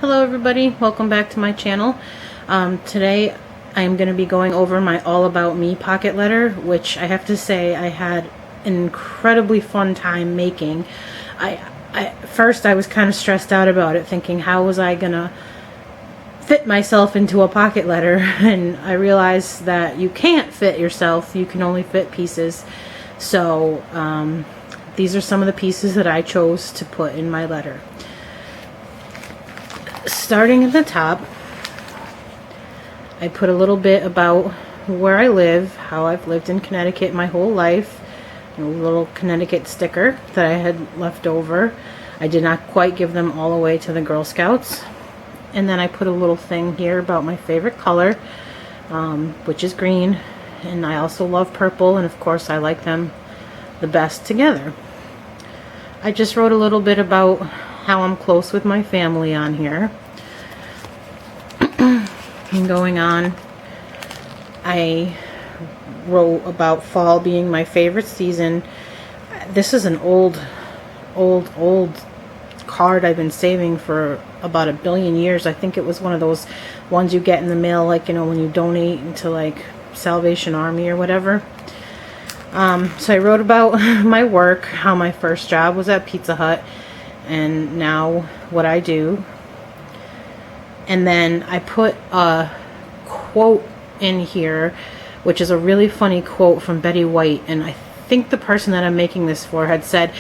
Hello everybody, welcome back to my channel. Today I'm going to be going over my All About Me pocket letter, which I have to say I had an incredibly fun time making. First I was kind of stressed out about it, thinking how was I going to fit myself into a pocket letter, and I realized that you can't fit yourself, you can only fit pieces. So these are some of the pieces that I chose to put in my letter. Starting at the top, I put a little bit about where I live, how I've lived in Connecticut my whole life, a little Connecticut sticker that I had left over. I did not quite give them all away to the Girl Scouts. And then I put a little thing here about my favorite color, which is green, and I also love purple, and of course I like them the best together. I just wrote a little bit about how I'm close with my family on here. And going on, I wrote about fall being my favorite season. This is an old card I've been saving for about 1 billion years. I think it was one of those ones you get in the mail, like, you know, when you donate to like Salvation Army or whatever. So I wrote about my work, how my first job was at Pizza Hut, and now what I do. And then I put a quote in here, which is a really funny quote from Betty White, and I think the person that I'm making this for had said,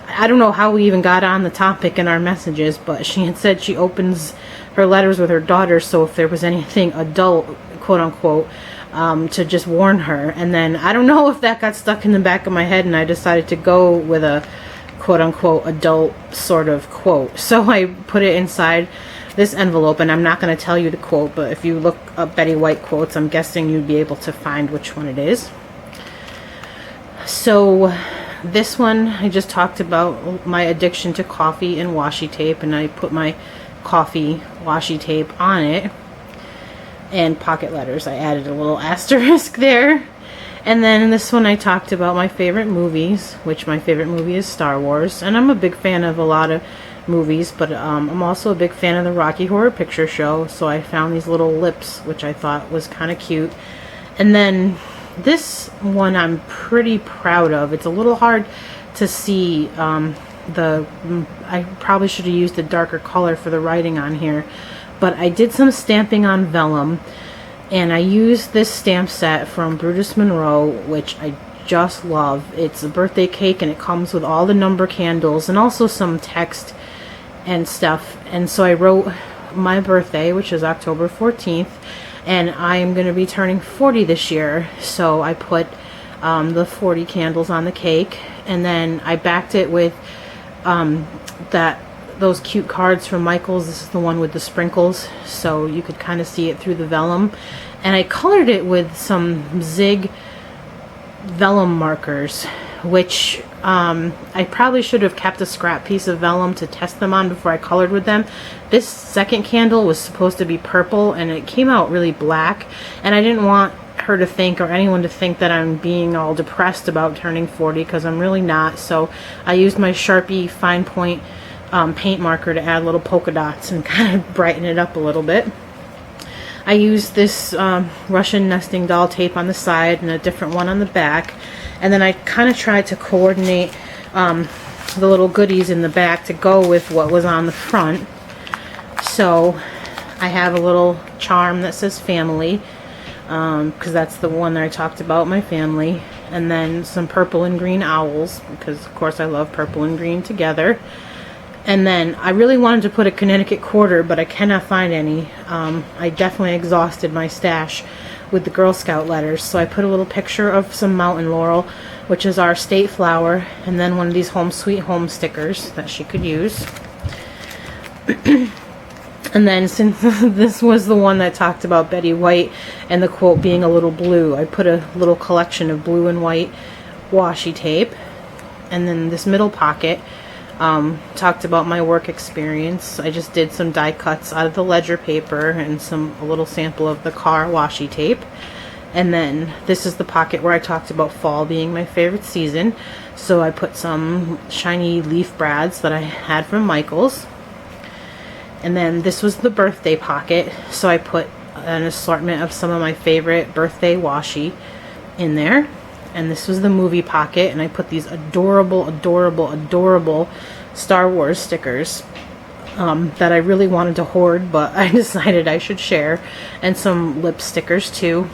I don't know how we even got on the topic in our messages, but she had said she opens her letters with her daughter, so if there was anything adult, quote unquote, to just warn her. And then I don't know if that got stuck in the back of my head, and I decided to go with a quote-unquote adult sort of quote. So I put it inside this envelope, and I'm not going to tell you the quote, but if you look up Betty White quotes, I'm guessing you'd be able to find which one it is. So this one, I just talked about my addiction to coffee and washi tape, and I put my coffee washi tape on it, and pocket letters. I added a little asterisk there. And then in this one I talked about my favorite movies, which my favorite movie is Star Wars. And I'm a big fan of a lot of movies, but I'm also a big fan of the Rocky Horror Picture Show. So I found these little lips, which I thought was kind of cute. And then this one I'm pretty proud of. It's a little hard to see. I probably should have used a darker color for the writing on here. But I did some stamping on vellum. And I used this stamp set from Brutus Monroe, which I just love. It's a birthday cake, and it comes with all the number candles and also some text and stuff. And so I wrote my birthday, which is October 14th, and I am going to be turning 40 this year. So I put the 40 candles on the cake, and then I backed it with those cute cards from Michaels. This is the one with the sprinkles, so you could kind of see it through the vellum. And I colored it with some Zig vellum markers, which I probably should have kept a scrap piece of vellum to test them on before I colored with them. This second candle was supposed to be purple, and it came out really black, and I didn't want her to think, or anyone to think, that I'm being all depressed about turning 40, because I'm really not. So I used my Sharpie fine point paint marker to add little polka dots and kind of brighten it up a little bit. I used this Russian nesting doll tape on the side and a different one on the back, and then I kind of tried to coordinate the little goodies in the back to go with what was on the front. So I have a little charm that says family, because that's the one that I talked about, my family, and then some purple and green owls, because of course I love purple and green together. And then I really wanted to put a Connecticut quarter, but I cannot find any. I definitely exhausted my stash with the Girl Scout letters. So I put a little picture of some mountain laurel, which is our state flower, and then one of these Home Sweet Home stickers that she could use. And then, since this was the one that talked about Betty White and the quote being a little blue, I put a little collection of blue and white washi tape. And then this middle pocket talked about my work experience. I just did some die cuts out of the ledger paper and a little sample of the car washi tape. And then this is the pocket where I talked about fall being my favorite season. So I put some shiny leaf brads that I had from Michaels. And then this was the birthday pocket, so I put an assortment of some of my favorite birthday washi in there. And this was the movie pocket, and I put these adorable, adorable, adorable Star Wars stickers that I really wanted to hoard, but I decided I should share, and some lip stickers too.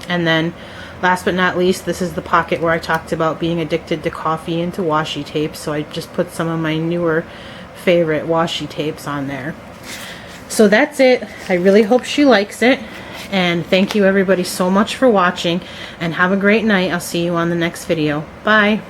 And then last but not least, this is the pocket where I talked about being addicted to coffee and to washi tape, so I just put some of my newer favorite washi tapes on there. So that's it. I really hope she likes it, and thank you everybody so much for watching, and have a great night. I'll see you on the next video. Bye.